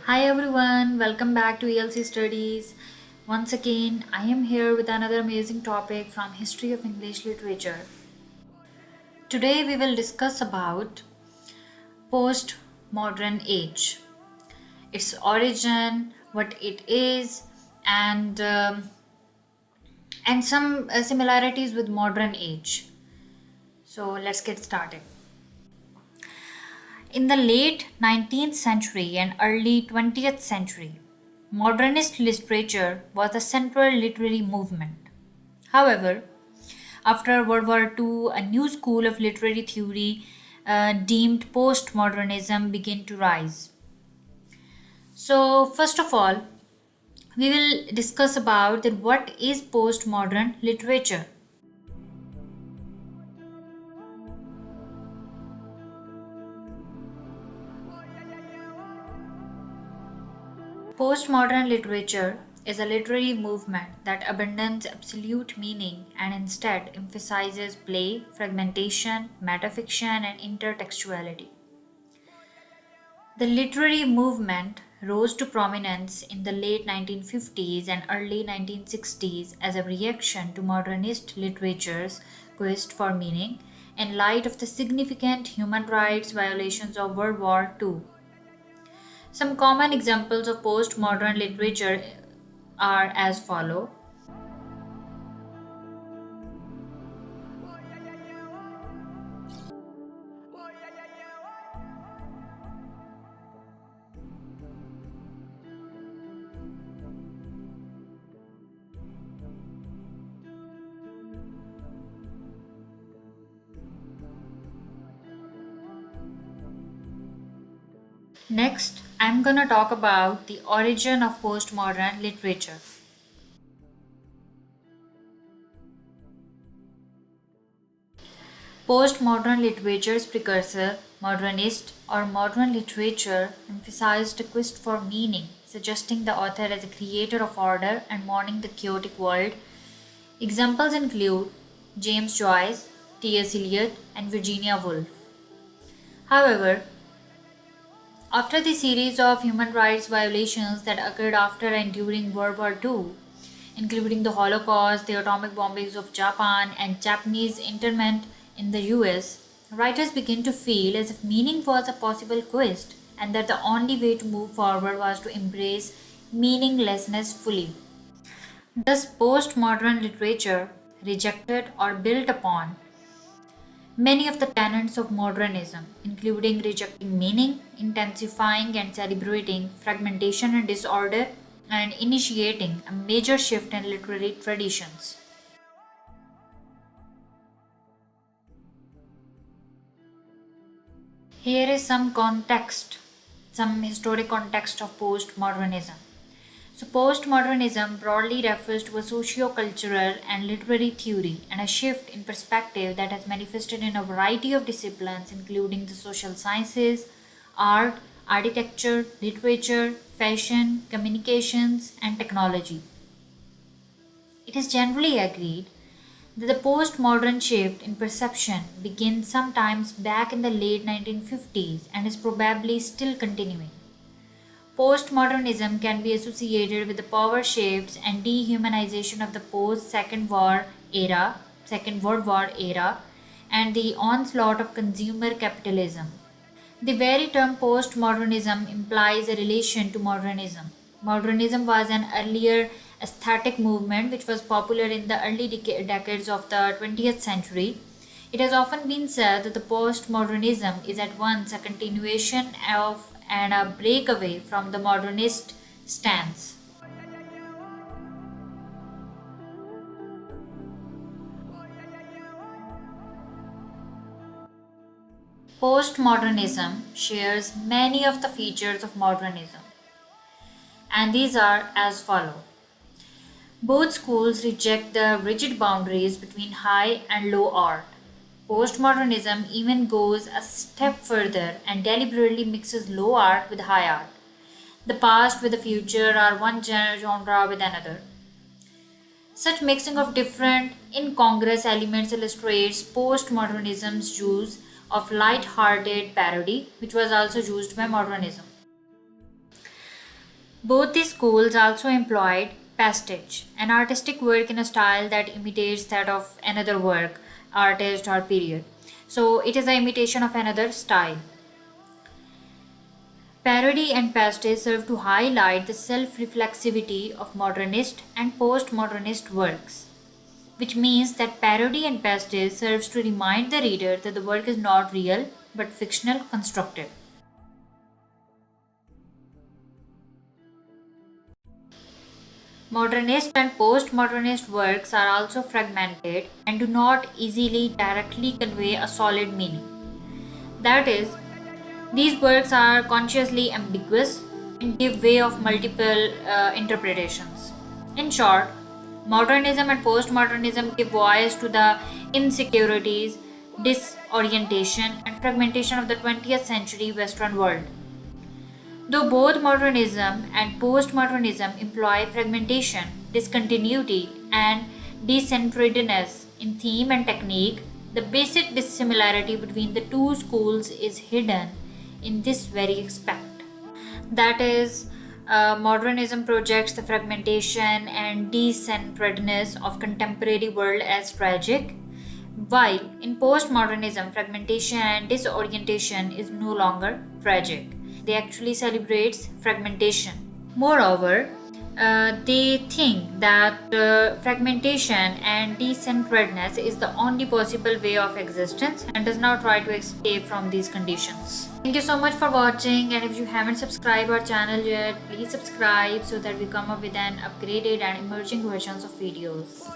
Hi everyone, welcome back to ELC Studies. Once again, I am here with another amazing topic from History of English Literature. Today we will discuss about post-modern age, its origin, what it is, and some similarities with modern age. So let's get started. In the late 19th century and early 20th century, modernist literature was the central literary movement. However, after World War II, a new school of literary theory deemed postmodernism began to rise. So, first of all, we will discuss about that what is postmodern literature. Postmodern literature is a literary movement that abandons absolute meaning and instead emphasizes play, fragmentation, metafiction, and intertextuality. The literary movement rose to prominence in the late 1950s and early 1960s as a reaction to modernist literature's quest for meaning in light of the significant human rights violations of World War II. Some common examples of postmodern literature are as follow. Next, I'm going to talk about the origin of postmodern literature. Postmodern literature's precursor, modernist or modern literature, emphasized a quest for meaning, suggesting the author as a creator of order and mourning the chaotic world. Examples include James Joyce, T.S. Eliot, and Virginia Woolf. However, after the series of human rights violations that occurred after and during World War II, including the Holocaust, the atomic bombings of Japan, and Japanese internment in the US, writers began to feel as if meaning was a possible quest and that the only way to move forward was to embrace meaninglessness fully. Thus, postmodern literature rejected or built upon many of the tenets of modernism, including rejecting meaning, intensifying and celebrating fragmentation and disorder, and initiating a major shift in literary traditions. Here is some context, some historic context of postmodernism. So, postmodernism broadly refers to a socio-cultural and literary theory and a shift in perspective that has manifested in a variety of disciplines, including the social sciences, art, architecture, literature, fashion, communications, and technology. It is generally agreed that the postmodern shift in perception began sometimes back in the late 1950s and is probably still continuing. Postmodernism can be associated with the power shifts and dehumanization of the Second World War era, and the onslaught of consumer capitalism. The very term postmodernism implies a relation to modernism. Modernism was an earlier aesthetic movement which was popular in the early decades of the 20th century. It has often been said that the postmodernism is at once a continuation of and a breakaway from the modernist stance. Postmodernism shares many of the features of modernism, and these are as follow. Both schools reject the rigid boundaries between high and low art. Postmodernism even goes a step further and deliberately mixes low art with high art, the past with the future, or one genre with another. Such mixing of different incongruous elements illustrates postmodernism's use of light-hearted parody, which was also used by modernism. Both these schools also employed pastiche, an artistic work in a style that imitates that of another work, artist, or period. So it is an imitation of another style. Parody and pastiche serve to highlight the self reflexivity of modernist and postmodernist works, which means that parody and pastiche serves to remind the reader that the work is not real but fictional constructed. Modernist and postmodernist works are also fragmented and do not easily directly convey a solid meaning. That is, these works are consciously ambiguous and give way of multiple interpretations. In short, modernism and postmodernism give voice to the insecurities, disorientation, and fragmentation of the 20th century Western world. Though both modernism and postmodernism employ fragmentation, discontinuity, and decenteredness in theme and technique, the basic dissimilarity between the two schools is hidden in this very aspect. That is, modernism projects the fragmentation and decenteredness of contemporary world as tragic, while in postmodernism, fragmentation and disorientation is no longer tragic. They actually celebrates fragmentation. Moreover, they think that fragmentation and decenteredness is the only possible way of existence and does not try to escape from these conditions. Thank you so much for watching, and if you haven't subscribed our channel yet, please subscribe so that we come up with an upgraded and emerging versions of videos.